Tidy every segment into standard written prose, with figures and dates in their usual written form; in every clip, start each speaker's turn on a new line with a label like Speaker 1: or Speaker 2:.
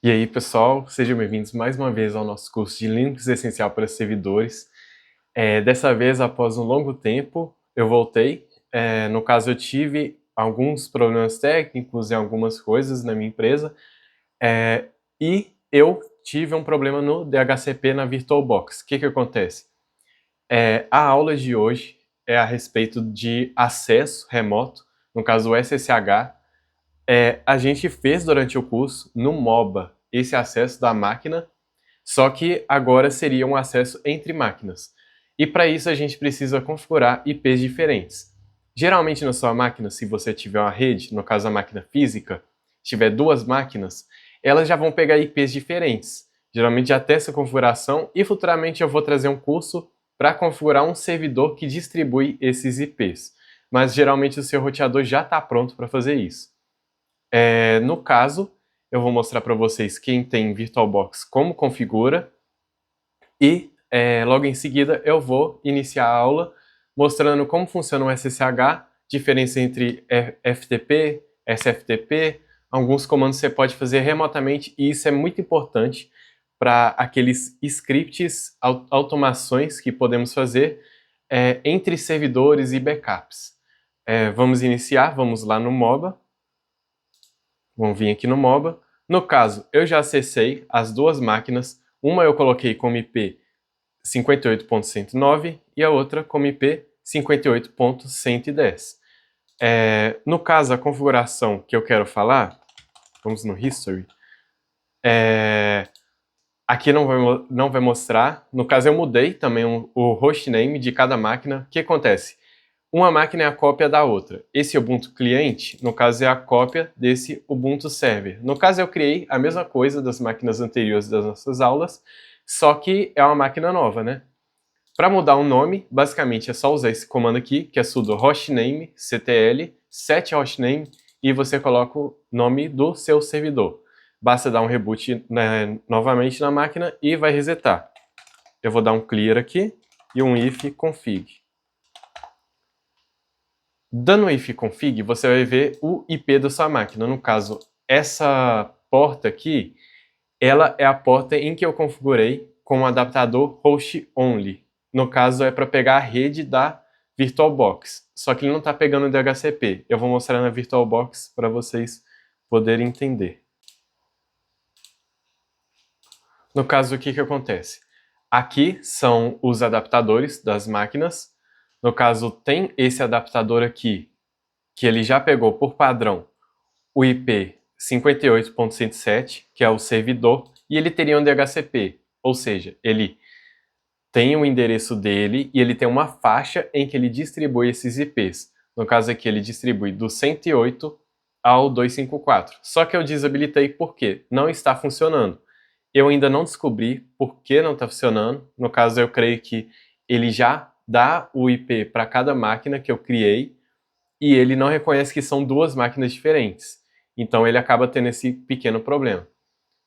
Speaker 1: E aí, pessoal, sejam bem-vindos mais uma vez ao nosso curso de Linux Essencial para Servidores. Dessa vez, após um longo tempo, eu voltei. No caso, eu tive alguns problemas técnicos e algumas coisas na minha empresa, e eu tive um problema no DHCP na VirtualBox. O que acontece? A aula de hoje é a respeito de acesso remoto, no caso o SSH. A gente fez durante o curso, no MOBA, esse acesso da máquina, só que agora seria um acesso entre máquinas. E para isso a gente precisa configurar IPs diferentes. Geralmente na sua máquina, se você tiver uma rede, no caso a máquina física, tiver duas máquinas, elas já vão pegar IPs diferentes. Geralmente já tem essa configuração e futuramente eu vou trazer um curso para configurar um servidor que distribui esses IPs. Mas geralmente o seu roteador já está pronto para fazer isso. No caso, eu vou mostrar para vocês quem tem VirtualBox como configura e logo em seguida eu vou iniciar a aula mostrando como funciona o SSH, diferença entre FTP, SFTP, alguns comandos você pode fazer remotamente e isso é muito importante para aqueles scripts, automações que podemos fazer entre servidores e backups. Vamos iniciar, vamos lá no MOBA. Vamos vir aqui no MOBA. No caso, eu já acessei as duas máquinas. Uma eu coloquei como IP 58.109 e a outra como IP 58.110. No caso, a configuração que eu quero falar, vamos no History, aqui não vai mostrar. No caso, eu mudei também o hostname de cada máquina. O que acontece? Uma máquina é a cópia da outra. Esse Ubuntu cliente, no caso, é a cópia desse Ubuntu server. No caso, eu criei a mesma coisa das máquinas anteriores das nossas aulas, só que é uma máquina nova, né? Para mudar o nome, basicamente é só usar esse comando aqui, que é sudo hostname ctl set hostname e você coloca o nome do seu servidor. Basta dar um reboot novamente na máquina e vai resetar. Eu vou dar um clear aqui e um if config. Dando if config, você vai ver o IP da sua máquina. No caso, essa porta aqui, ela é a porta em que eu configurei com o adaptador host only. No caso, é para pegar a rede da VirtualBox. Só que ele não está pegando o DHCP. Eu vou mostrar na VirtualBox para vocês poderem entender. No caso, o que acontece? Aqui são os adaptadores das máquinas. No caso, tem esse adaptador aqui, que ele já pegou por padrão o IP 58.107, que é o servidor, e ele teria um DHCP, ou seja, ele tem o endereço dele e ele tem uma faixa em que ele distribui esses IPs. No caso aqui, ele distribui do 108 ao 254. Só que eu desabilitei porque não está funcionando. Eu ainda não descobri por que não está funcionando. No caso, eu creio que ele já dá o IP para cada máquina que eu criei e ele não reconhece que são duas máquinas diferentes. Então ele acaba tendo esse pequeno problema.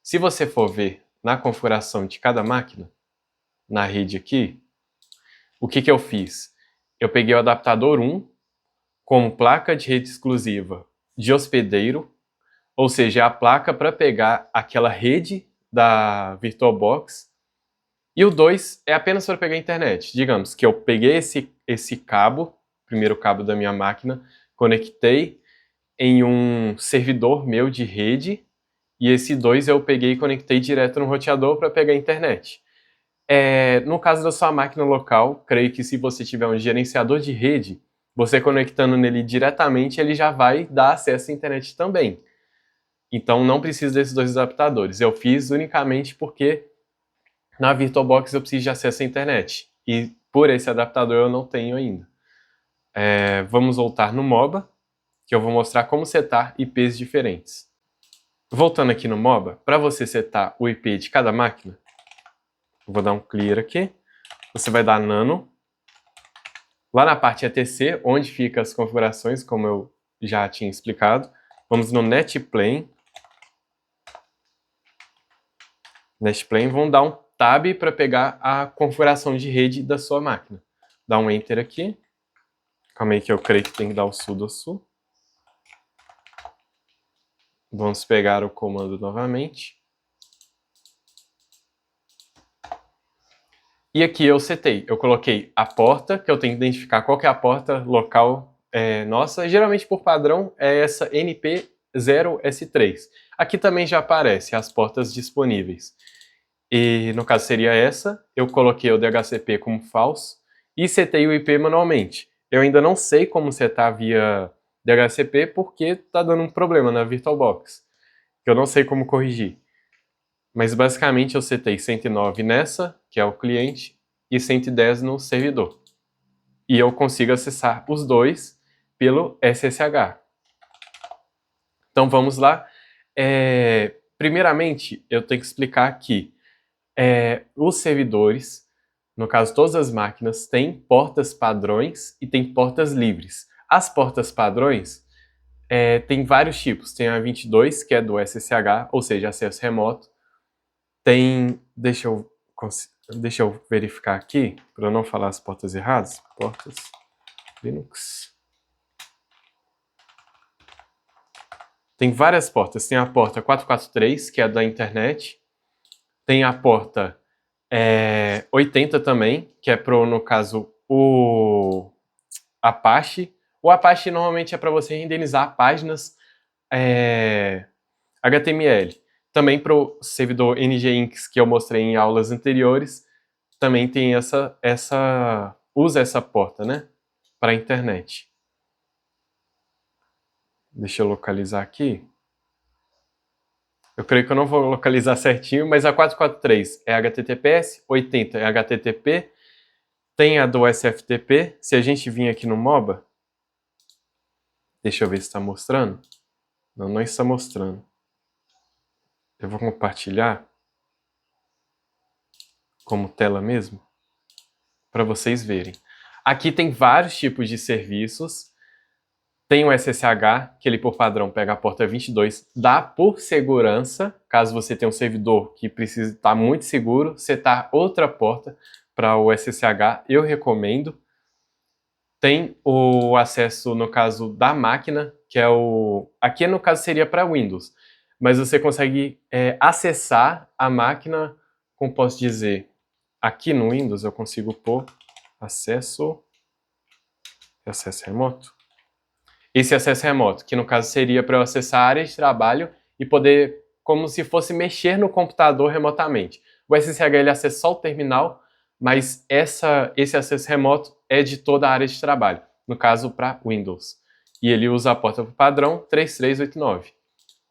Speaker 1: Se você for ver na configuração de cada máquina, na rede aqui, o que eu fiz? Eu peguei o adaptador 1 como placa de rede exclusiva de hospedeiro, ou seja, a placa para pegar aquela rede da VirtualBox, e o 2 é apenas para pegar a internet. Digamos que eu peguei esse cabo, primeiro cabo da minha máquina, conectei em um servidor meu de rede, e esse 2 eu peguei e conectei direto no roteador para pegar a internet. No caso da sua máquina local, creio que se você tiver um gerenciador de rede, você conectando nele diretamente, ele já vai dar acesso à internet também. Então não precisa desses dois adaptadores. Eu fiz unicamente porque na VirtualBox eu preciso de acesso à internet. E por esse adaptador eu não tenho ainda. Vamos voltar no MOBA, que eu vou mostrar como setar IPs diferentes. Voltando aqui no MOBA, para você setar o IP de cada máquina, eu vou dar um clear aqui. Você vai dar nano. Lá na parte etc, onde fica as configurações, como eu já tinha explicado, vamos no netplane. Netplane, vamos dar um tab para pegar a configuração de rede da sua máquina. Dá um enter aqui. Calma aí que eu creio que tem que dar o sudo su. Vamos pegar o comando novamente. E aqui eu setei, eu coloquei a porta, que eu tenho que identificar qual que é a porta local nossa. Geralmente por padrão é essa NP0S3. Aqui também já aparece as portas disponíveis. E no caso seria essa, eu coloquei o DHCP como false e setei o IP manualmente. Eu ainda não sei como setar via DHCP porque está dando um problema na VirtualBox. Eu não sei como corrigir. Mas basicamente eu setei 109 nessa, que é o cliente, e 110 no servidor. E eu consigo acessar os dois pelo SSH. Então vamos lá. Primeiramente, eu tenho que explicar que os servidores, no caso todas as máquinas, têm portas padrões e têm portas livres. As portas padrões tem vários tipos. Tem a 22, que é do SSH, ou seja, acesso remoto. Tem, deixa eu verificar aqui, para não falar as portas erradas. Portas Linux. Tem várias portas. Tem a porta 443, que é da internet. Tem a porta 80 também, que é pro, no caso, o Apache. O Apache normalmente é para você renderizar páginas HTML. Também para o servidor Nginx que eu mostrei em aulas anteriores, também tem usa essa porta, né, para a internet. Deixa eu localizar aqui. Eu creio que eu não vou localizar certinho, mas a 443 é HTTPS, 80 é HTTP, tem a do SFTP. Se a gente vir aqui no MOBA, deixa eu ver se está mostrando. Não, não está mostrando. Eu vou compartilhar como tela mesmo, para vocês verem. Aqui tem vários tipos de serviços. Tem o SSH, que ele por padrão pega a porta 22, dá por segurança, caso você tenha um servidor que precisa estar muito seguro, setar outra porta para o SSH, eu recomendo. Tem o acesso, no caso, da máquina, que é o... Aqui, no caso, seria para Windows, mas você consegue acessar a máquina, como posso dizer, aqui no Windows eu consigo pôr acesso remoto. Esse acesso remoto, que no caso seria para eu acessar a área de trabalho e poder, como se fosse mexer no computador remotamente. O SSH ele acessa só o terminal, mas esse acesso remoto é de toda a área de trabalho, no caso para Windows. E ele usa a porta por padrão 3389.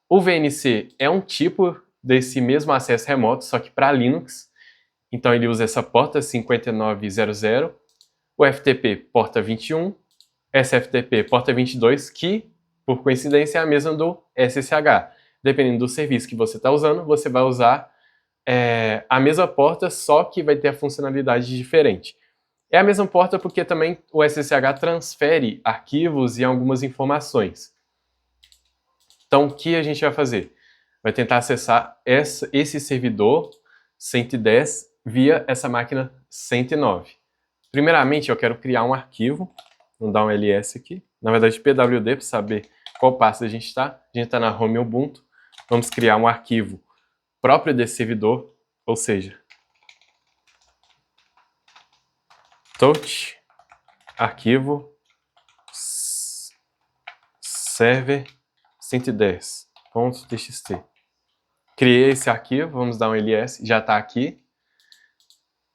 Speaker 1: O VNC é um tipo desse mesmo acesso remoto, só que para Linux. Então ele usa essa porta 5900, o FTP porta 21, SFTP porta 22, que, por coincidência, é a mesma do SSH. Dependendo do serviço que você está usando, você vai usar a mesma porta, só que vai ter a funcionalidade diferente. É a mesma porta porque também o SSH transfere arquivos e algumas informações. Então, o que a gente vai fazer? Vai tentar acessar esse servidor 110 via essa máquina 109. Primeiramente, eu quero criar um arquivo. Vamos dar um ls aqui. Na verdade, pwd para saber qual passo a gente está. A gente está na home Ubuntu. Vamos criar um arquivo próprio desse servidor, ou seja, touch arquivo server 110.txt. Criei esse arquivo, vamos dar um ls, já está aqui.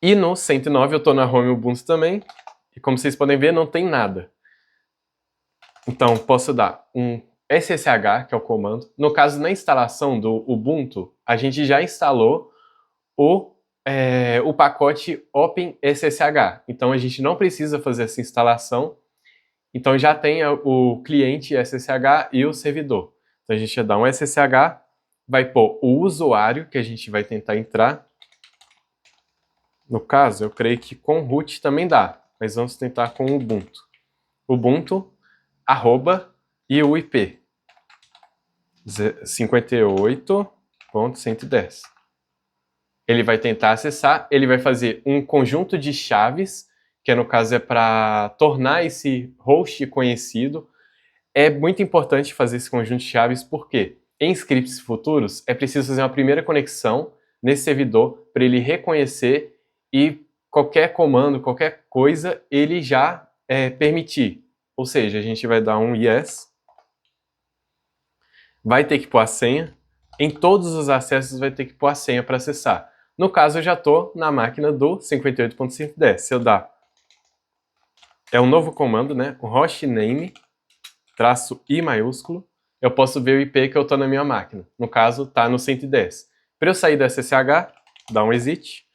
Speaker 1: E no 109 eu estou na home Ubuntu também. E como vocês podem ver, não tem nada. Então, posso dar um SSH, que é o comando. No caso, na instalação do Ubuntu, a gente já instalou o pacote OpenSSH. Então, a gente não precisa fazer essa instalação. Então, já tem o cliente SSH e o servidor. Então, a gente vai dar um SSH, vai pôr o usuário, que a gente vai tentar entrar. No caso, eu creio que com root também dá, mas vamos tentar com Ubuntu. Ubuntu, arroba, e o IP. 58.110. Ele vai tentar acessar, ele vai fazer um conjunto de chaves, que no caso é para tornar esse host conhecido. É muito importante fazer esse conjunto de chaves, porque em scripts futuros é preciso fazer uma primeira conexão nesse servidor para ele reconhecer e qualquer comando, qualquer coisa, ele já permitir. Ou seja, a gente vai dar um yes, vai ter que pôr a senha, em todos os acessos vai ter que pôr a senha para acessar. No caso, eu já estou na máquina do 58.510. Se eu dar... É um novo comando, né? O hostname, -i maiúsculo, eu posso ver o IP que eu estou na minha máquina. No caso, está no 110. Para eu sair do SSH, dar um exit.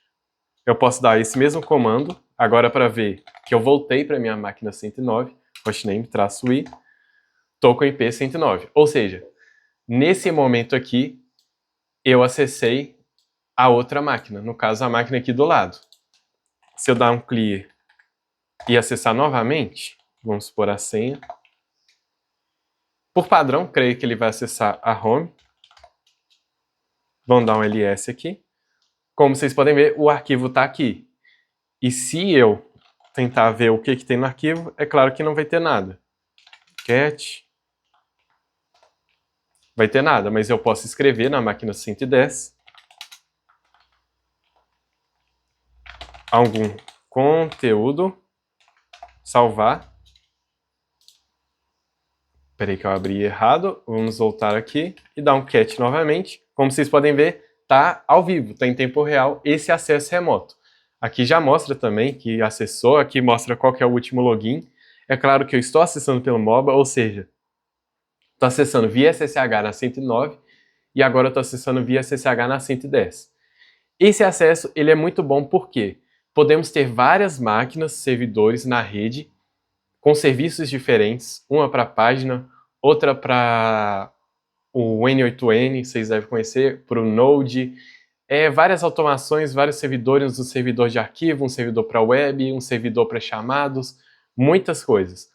Speaker 1: Eu posso dar esse mesmo comando, agora para ver que eu voltei para minha máquina 109, hostname, -i, estou com IP 109. Ou seja, nesse momento aqui, eu acessei a outra máquina, no caso a máquina aqui do lado. Se eu dar um clear e acessar novamente, vamos supor a senha. Por padrão, creio que ele vai acessar a home. Vamos dar um ls aqui. Como vocês podem ver, o arquivo está aqui. E se eu tentar ver o que tem no arquivo, é claro que não vai ter nada. Cat. Vai ter nada, mas eu posso escrever na máquina 110 algum conteúdo, salvar. Espera aí que eu abri errado. Vamos voltar aqui e dar um cat novamente. Como vocês podem ver, está ao vivo, está em tempo real esse acesso remoto. Aqui já mostra também que acessou, aqui mostra qual que é o último login. É claro que eu estou acessando pelo MOBA, ou seja, estou acessando via SSH na 109 e agora estou acessando via SSH na 110. Esse acesso ele é muito bom porque podemos ter várias máquinas, servidores na rede com serviços diferentes, uma para a página, outra para o N8N, vocês devem conhecer, para o Node, várias automações, vários servidores, um servidor de arquivo, um servidor para web, um servidor para chamados, muitas coisas.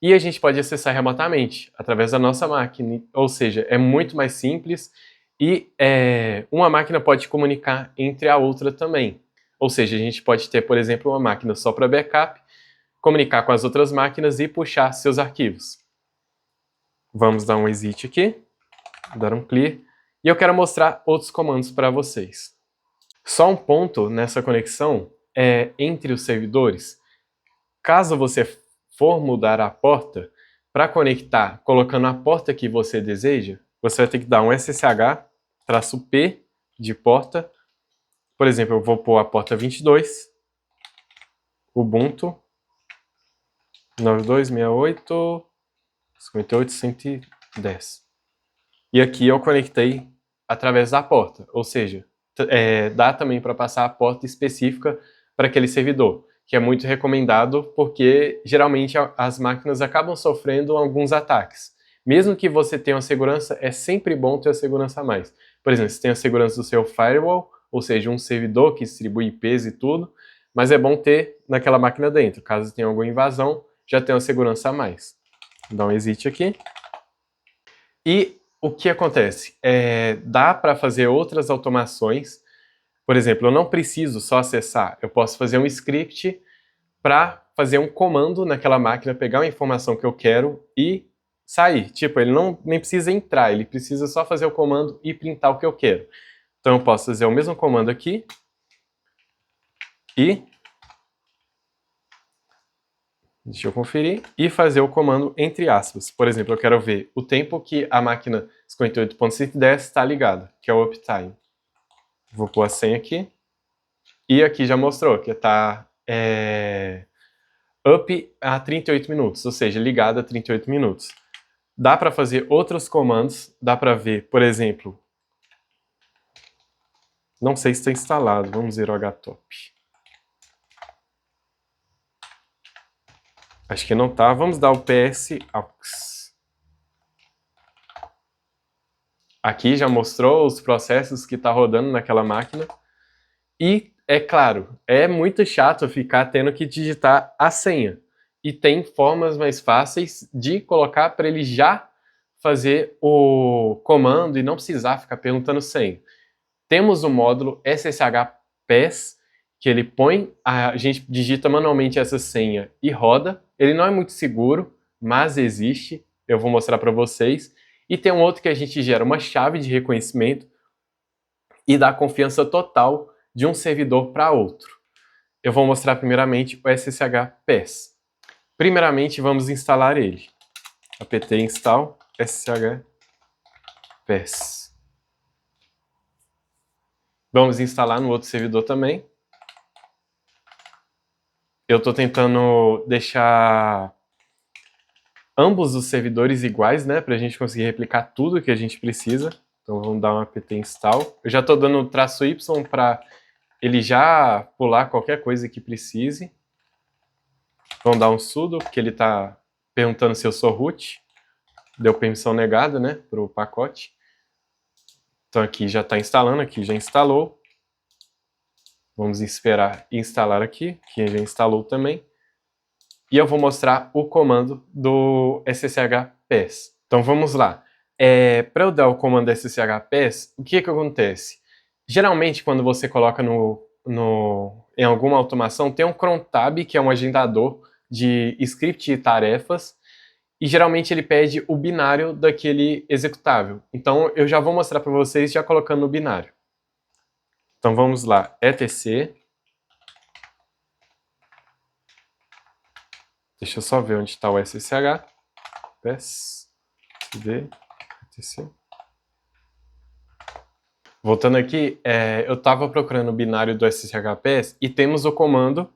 Speaker 1: E a gente pode acessar remotamente, através da nossa máquina, ou seja, é muito mais simples e uma máquina pode comunicar entre a outra também. Ou seja, a gente pode ter, por exemplo, uma máquina só para backup, comunicar com as outras máquinas e puxar seus arquivos. Vamos dar um exit aqui, dar um clear, e eu quero mostrar outros comandos para vocês. Só um ponto nessa conexão entre os servidores. Caso você for mudar a porta, para conectar colocando a porta que você deseja, você vai ter que dar um SSH-P de porta. Por exemplo, eu vou pôr a porta 22, Ubuntu 9268.58.110. E aqui eu conectei através da porta, ou seja, dá também para passar a porta específica para aquele servidor, que é muito recomendado porque geralmente as máquinas acabam sofrendo alguns ataques. Mesmo que você tenha uma segurança, é sempre bom ter a segurança a mais. Por exemplo, você tem a segurança do seu firewall, ou seja, um servidor que distribui IPs e tudo, mas é bom ter naquela máquina dentro. Caso tenha alguma invasão, já tem uma segurança a mais. Vou dar um exit aqui. E o que acontece? Dá para fazer outras automações. Por exemplo, eu não preciso só acessar, eu posso fazer um script para fazer um comando naquela máquina, pegar uma informação que eu quero e sair. Tipo, ele nem precisa entrar, ele precisa só fazer o comando e printar o que eu quero. Então eu posso fazer o mesmo comando aqui e... Deixa eu conferir. E fazer o comando entre aspas. Por exemplo, eu quero ver o tempo que a máquina 58.110 está ligada, que é o uptime. Vou pôr a senha aqui. E aqui já mostrou que está up a 38 minutos, ou seja, ligada a 38 minutos. Dá para fazer outros comandos, dá para ver, por exemplo... Não sei se está instalado, vamos ver o htop. Acho que não tá. Vamos dar o ps-aux. Aqui já mostrou os processos que está rodando naquela máquina. E, é claro, é muito chato ficar tendo que digitar a senha. E tem formas mais fáceis de colocar para ele já fazer o comando e não precisar ficar perguntando senha. Temos o módulo sshpass, que ele põe, a gente digita manualmente essa senha e roda. Ele não é muito seguro, mas existe, eu vou mostrar para vocês. E tem um outro que a gente gera uma chave de reconhecimento e dá confiança total de um servidor para outro. eu vou mostrar primeiramente o SSH PES. Primeiramente, vamos instalar ele. apt install SSH PES. Vamos instalar no outro servidor também. Eu estou tentando deixar ambos os servidores iguais, né, para a gente conseguir replicar tudo que a gente precisa. Então vamos dar um apt install. Eu já estou dando traço Y para ele já pular qualquer coisa que precise. Vamos dar um sudo, porque ele está perguntando se eu sou root. Deu permissão negada, né, para o pacote. Então aqui já está instalando, aqui já instalou. Vamos esperar instalar aqui, que já instalou também. E eu vou mostrar o comando do SSH PES. Então vamos lá. Para eu dar o comando SSH PES, o que acontece? Geralmente quando você coloca em alguma automação, tem um cron tab, que é um agendador de script e tarefas, e geralmente ele pede o binário daquele executável. Então eu já vou mostrar para vocês já colocando o binário. Então vamos lá, etc. Deixa eu só ver onde está o SSH. PES, cd, etc. Voltando aqui, eu estava procurando o binário do SSH PES e temos o comando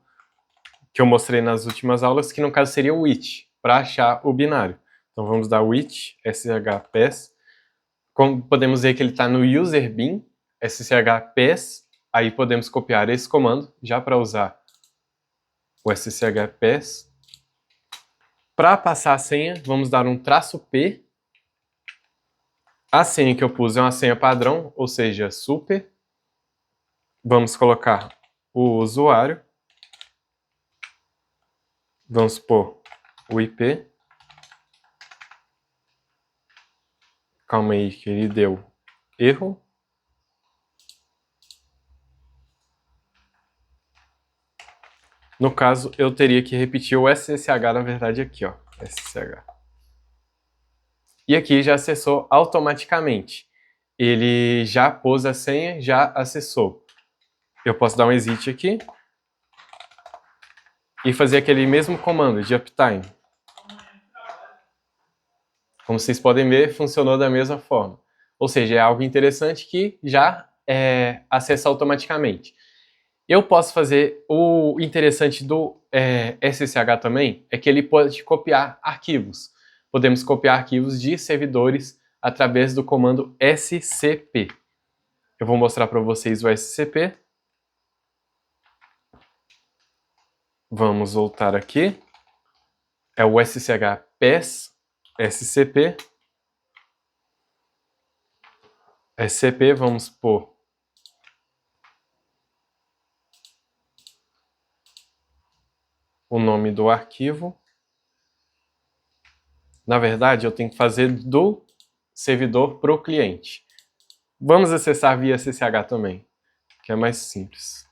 Speaker 1: que eu mostrei nas últimas aulas, que no caso seria o which, para achar o binário. Então vamos dar which SSH PES. Como podemos ver que ele está no user bin SSH PES, aí podemos copiar esse comando já para usar o SSH PES. Para passar a senha, vamos dar um traço P. A senha que eu pus é uma senha padrão, ou seja, super. Vamos colocar o usuário. Vamos pôr o IP. Calma aí que ele deu erro. No caso, eu teria que repetir o SSH, na verdade, aqui, ó. SSH. E aqui já acessou automaticamente. Ele já pôs a senha, já acessou. Eu posso dar um exit aqui e fazer aquele mesmo comando de uptime. Como vocês podem ver, funcionou da mesma forma. Ou seja, é algo interessante que já acessa automaticamente. Eu posso fazer, o interessante do SSH também é que ele pode copiar arquivos. Podemos copiar arquivos de servidores através do comando scp. Eu vou mostrar para vocês o scp. Vamos voltar aqui. É o SSH PES scp. scp, vamos pôr o nome do arquivo. Na verdade, eu tenho que fazer do servidor para o cliente. Vamos acessar via SSH também, que é mais simples.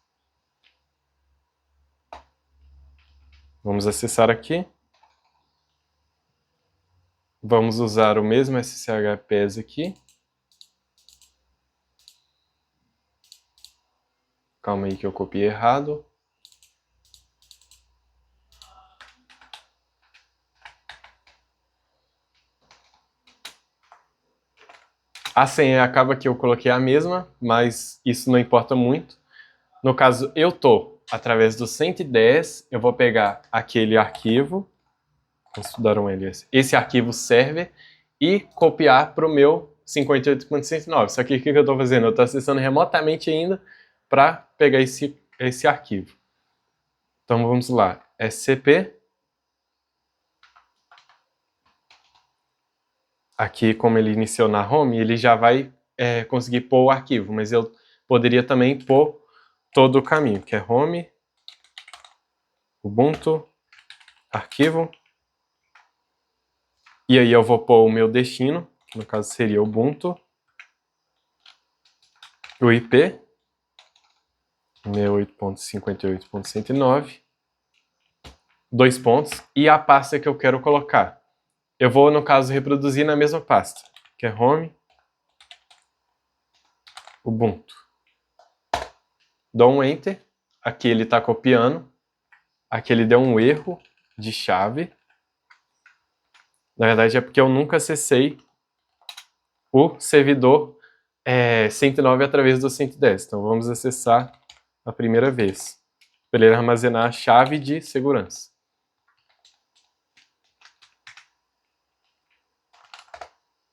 Speaker 1: Vamos acessar aqui. Vamos usar o mesmo SSH PES aqui. Calma aí que eu copiei errado. A senha acaba que eu coloquei a mesma, mas isso não importa muito. No caso, eu tô através do 110, eu vou pegar aquele arquivo, vamos dar um ls, esse arquivo server, e copiar para o meu 58.109. Só que o que eu estou fazendo? Eu estou acessando remotamente ainda para pegar esse arquivo. Então vamos lá, scp. Aqui, como ele iniciou na home, ele já vai conseguir pôr o arquivo, mas eu poderia também pôr todo o caminho, que é home, ubuntu, arquivo, e aí eu vou pôr o meu destino, que no caso seria ubuntu, o IP, 68.58.109, 2 pontos, e a pasta que eu quero colocar. Eu vou, no caso, reproduzir na mesma pasta, que é home, ubuntu. Dou um enter, Aqui ele está copiando. Aqui ele deu um erro de chave. Na verdade é porque eu nunca acessei o servidor 109 através do 110. Então vamos acessar a primeira vez, para ele armazenar a chave de segurança.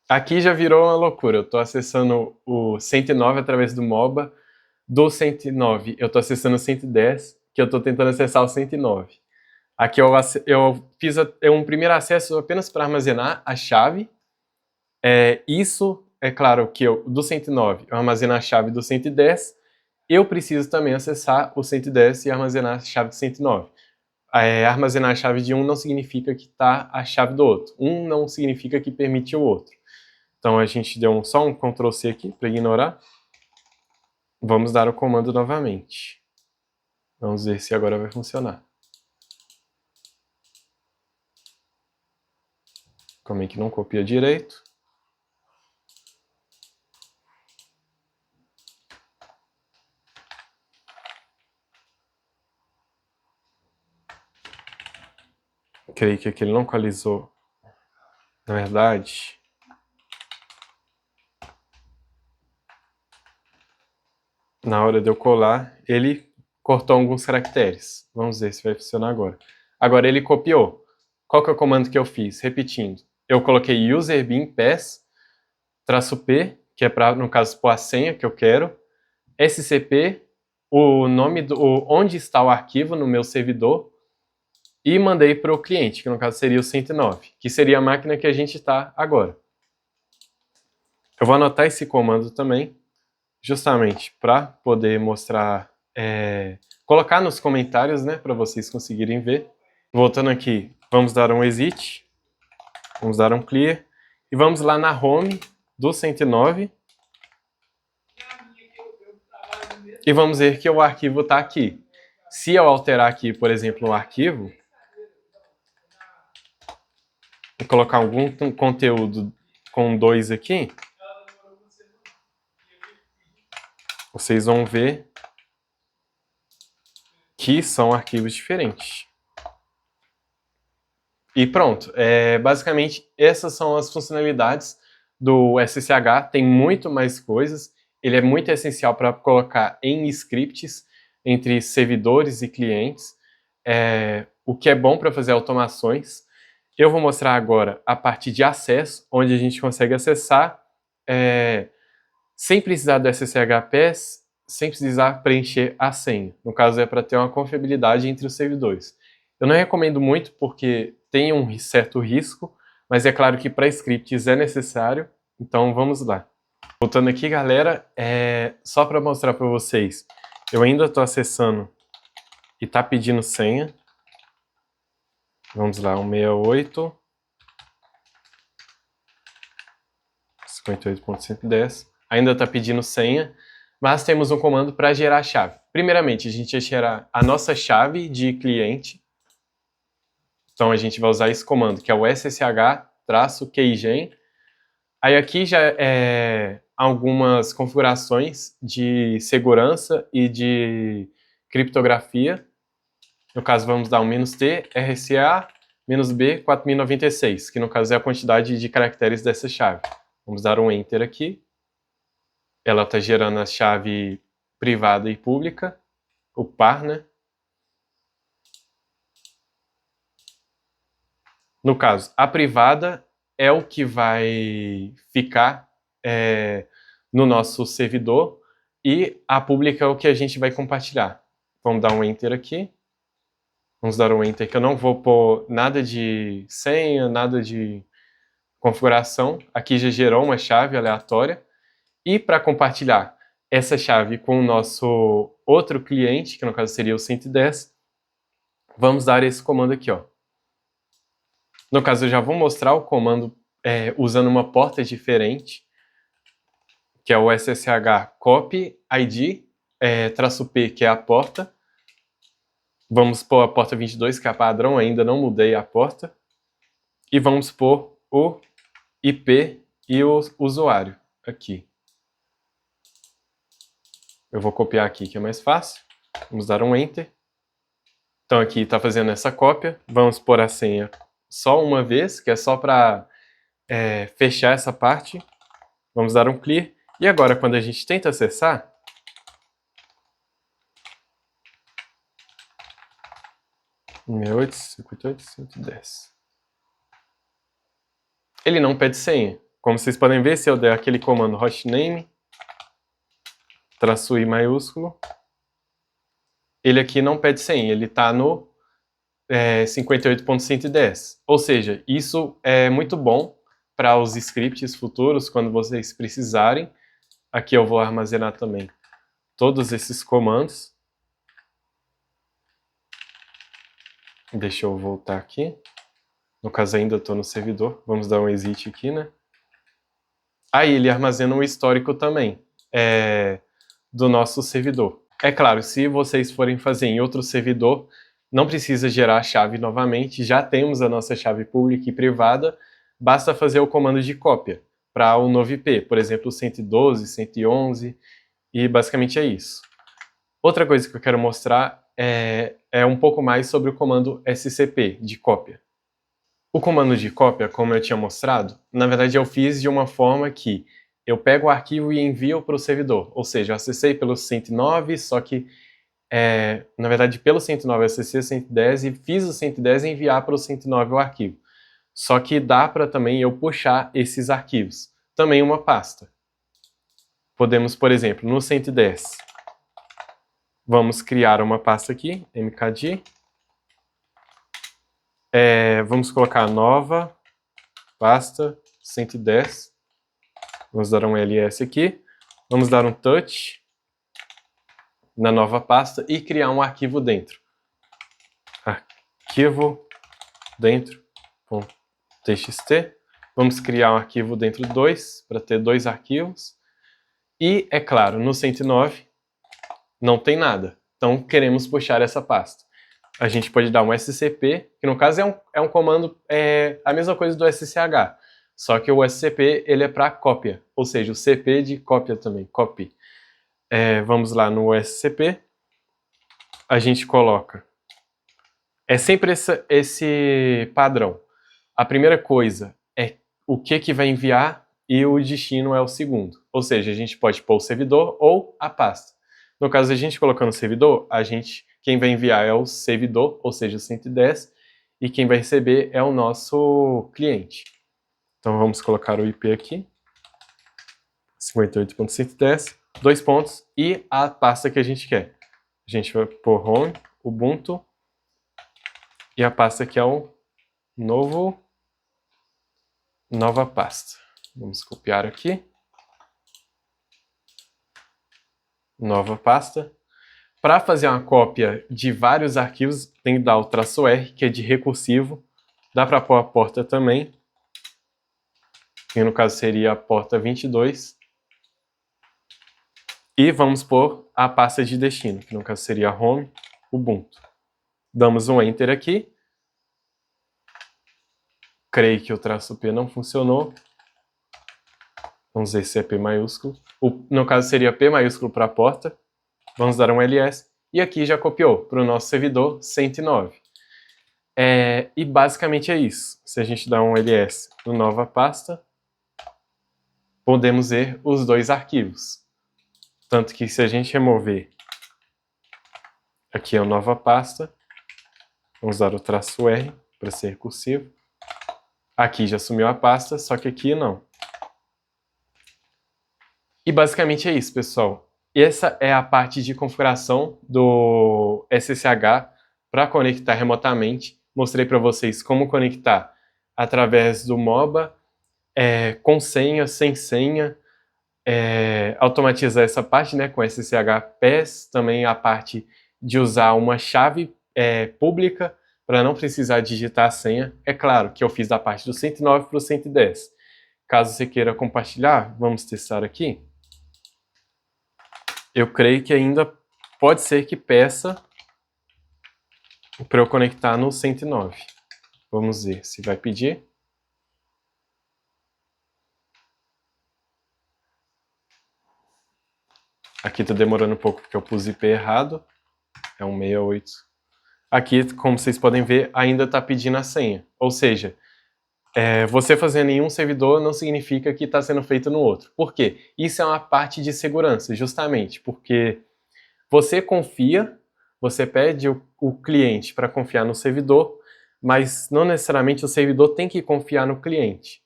Speaker 1: Aqui já virou uma loucura. Eu estou acessando o 109 através do MOBA. Do 109 eu estou acessando o 110, que eu estou tentando acessar o 109. Aqui eu fiz um primeiro acesso apenas para armazenar a chave. Isso, é claro que do 109 eu armazeno a chave do 110. Eu preciso também acessar o 110 e armazenar a chave do 109. Armazenar a chave de um não significa que está a chave do outro. Um não significa que permite o outro. Então a gente deu só um Ctrl C aqui para ignorar. Vamos dar o comando novamente. Vamos ver se agora vai funcionar. Como é que não copia direito? Creio que aqui ele não equalizou. Na verdade, na hora de eu colar, ele cortou alguns caracteres. Vamos ver se vai funcionar agora. Agora ele copiou. Qual que é o comando que eu fiz? Repetindo. Eu coloquei userbin pass -p, que é para, no caso, pôr a senha que eu quero. scp, o nome onde está o arquivo no meu servidor. E mandei para o cliente, que no caso seria o 109, que seria a máquina que a gente está agora. Eu vou anotar esse comando também, justamente para poder mostrar, colocar nos comentários, né, para vocês conseguirem ver. Voltando aqui, vamos dar um exit, vamos dar um clear, e vamos lá na home do 109, e vamos ver que o arquivo está aqui. Se eu alterar aqui, por exemplo, o arquivo, e colocar algum conteúdo com 2 aqui, vocês vão ver que são arquivos diferentes. E pronto, basicamente essas são as funcionalidades do SSH. Tem muito mais coisas, ele é muito essencial para colocar em scripts entre servidores e clientes, o que é bom para fazer automações. Eu vou mostrar agora a parte de acesso, onde a gente consegue acessar sem precisar do SSH pass, sem precisar preencher a senha. No caso é para ter uma confiabilidade entre os servidores. Eu não recomendo muito porque tem um certo risco, mas é claro que para scripts é necessário, então vamos lá. Voltando aqui, galera, só para mostrar para vocês, eu ainda estou acessando e está pedindo senha. Vamos lá, 168 58.110. Ainda está pedindo senha, mas temos um comando para gerar a chave. Primeiramente, a gente vai gerar a nossa chave de cliente. Então a gente vai usar esse comando, que é o ssh-keygen. Aí aqui já algumas configurações de segurança e de criptografia. No caso, vamos dar um "-t, rca, "-b, 4096", que no caso é a quantidade de caracteres dessa chave. Vamos dar um Enter aqui. Ela está gerando a chave privada e pública, o par, né? No caso, a privada é o que vai ficar no nosso servidor e a pública é o que a gente vai compartilhar. Vamos dar um Enter aqui. Vamos dar um Enter que eu não vou pôr nada de senha, nada de configuração. Aqui já gerou uma chave aleatória. E para compartilhar essa chave com o nosso outro cliente, que no caso seria o 110, vamos dar esse comando aqui, ó. No caso, eu já vou mostrar o comando usando uma porta diferente, que é o ssh copy id -p, que é a porta. Vamos pôr a porta 22, que é a padrão, ainda não mudei a porta. E vamos pôr o IP e o usuário aqui. Eu vou copiar aqui, que é mais fácil. Vamos dar um Enter. Então aqui está fazendo essa cópia. Vamos pôr a senha só uma vez, que é só para fechar essa parte. Vamos dar um Clear. E agora, quando a gente tenta acessar, ele não pede senha. Como vocês podem ver, se eu der aquele comando hostname, -i maiúsculo, ele aqui não pede senha, ele está no 58.110. Ou seja, isso é muito bom para os scripts futuros, quando vocês precisarem. Aqui eu vou armazenar também todos esses comandos. Deixa eu voltar aqui. No caso, ainda estou no servidor. Vamos dar um exit aqui, né? Aí ele armazena um histórico também do nosso servidor. É claro, se vocês forem fazer em outro servidor, não precisa gerar a chave novamente, já temos a nossa chave pública e privada, basta fazer o comando de cópia para o novo IP, por exemplo, 112, 111, e basicamente é isso. Outra coisa que eu quero mostrar é um pouco mais sobre o comando scp, de cópia. O comando de cópia, como eu tinha mostrado, na verdade eu fiz de uma forma que eu pego o arquivo e envio para o servidor. Ou seja, eu acessei pelo 109, só que, na verdade, pelo 109 eu acessei o 110 e fiz o 110 e enviar para o 109 o arquivo. Só que dá para também eu puxar esses arquivos. Também uma pasta. Podemos, por exemplo, no 110, vamos criar uma pasta aqui, mkd. Vamos colocar nova pasta 110. Vamos dar um ls aqui. Vamos dar um touch na nova pasta e criar um arquivo dentro. Arquivo dentro.txt. Vamos criar um arquivo dentro 2, para ter 2 arquivos. E, é claro, no 109 não tem nada. Então, queremos puxar essa pasta. A gente pode dar um scp, que no caso é um comando, a mesma coisa do ssh. Só que o scp ele é para cópia, ou seja, o cp de cópia também, copy. Vamos lá no scp, a gente coloca. É sempre esse padrão. A primeira coisa é o que vai enviar e o destino é o segundo. Ou seja, a gente pode pôr o servidor ou a pasta. No caso, a gente colocando o servidor, quem vai enviar é o servidor, ou seja, o 110, e quem vai receber é o nosso cliente. Então vamos colocar o IP aqui, 58.110, 2 pontos, e a pasta que a gente quer. A gente vai pôr home, Ubuntu, e a pasta que é o nova pasta. Vamos copiar aqui. Nova pasta. Para fazer uma cópia de vários arquivos, tem que dar o -R, que é de recursivo. Dá para pôr a porta também, que no caso seria a porta 22. E vamos pôr a pasta de destino, que no caso seria home, Ubuntu. Damos um Enter aqui. Creio que o -P não funcionou. Vamos ver se é P maiúsculo. No caso seria P maiúsculo para a porta. Vamos dar um ls. E aqui já copiou para o nosso servidor 109. E basicamente é isso. Se a gente dá um ls no nova pasta, podemos ver os 2 arquivos. Tanto que se a gente remover aqui a nova pasta, vamos dar o -R para ser recursivo. Aqui já sumiu a pasta, só que aqui não. E basicamente é isso, pessoal. Essa é a parte de configuração do SSH para conectar remotamente. Mostrei para vocês como conectar através do MOBA, com senha, sem senha, automatizar essa parte, né, com SSH PES, também a parte de usar uma chave pública para não precisar digitar a senha. É claro que eu fiz da parte do 109 para o 110. Caso você queira compartilhar, vamos testar aqui. Eu creio que ainda pode ser que peça para eu conectar no 109. Vamos ver se vai pedir. Aqui está demorando um pouco porque eu pus IP errado. É 168. Aqui, como vocês podem ver, ainda está pedindo a senha. Ou seja, você fazendo em um servidor não significa que está sendo feito no outro. Por quê? Isso é uma parte de segurança, justamente, porque você confia, você pede o cliente para confiar no servidor, mas não necessariamente o servidor tem que confiar no cliente.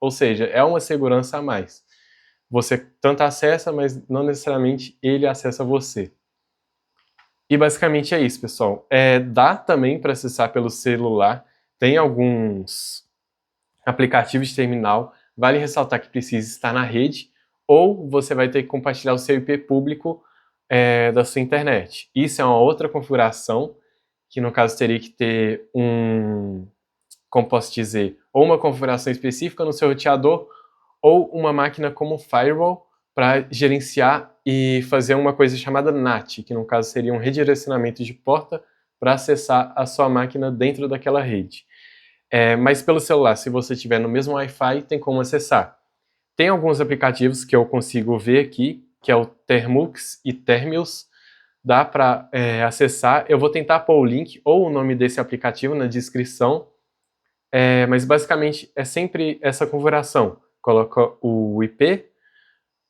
Speaker 1: Ou seja, é uma segurança a mais. Você tanto acessa, mas não necessariamente ele acessa você. E basicamente é isso, pessoal. Dá também para acessar pelo celular. Tem alguns aplicativos de terminal. Vale ressaltar que precisa estar na rede, ou você vai ter que compartilhar o seu IP público da sua internet. Isso é uma outra configuração, que no caso teria que ter como posso dizer, ou uma configuração específica no seu roteador, ou uma máquina como firewall para gerenciar e fazer uma coisa chamada NAT, que no caso seria um redirecionamento de porta para acessar a sua máquina dentro daquela rede. Mas pelo celular, se você estiver no mesmo Wi-Fi, tem como acessar. Tem alguns aplicativos que eu consigo ver aqui, que é o Termux e Termius, dá para acessar. Eu vou tentar pôr o link ou o nome desse aplicativo na descrição, mas basicamente é sempre essa configuração. Coloca o IP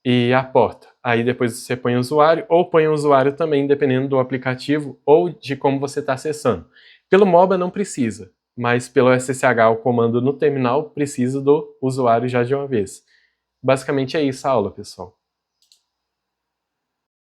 Speaker 1: e a porta. Aí depois você põe o usuário, ou põe o usuário também, dependendo do aplicativo ou de como você está acessando. Pelo MOBA não precisa, mas pelo SSH, o comando no terminal, precisa do usuário já de uma vez. Basicamente é isso a aula, pessoal.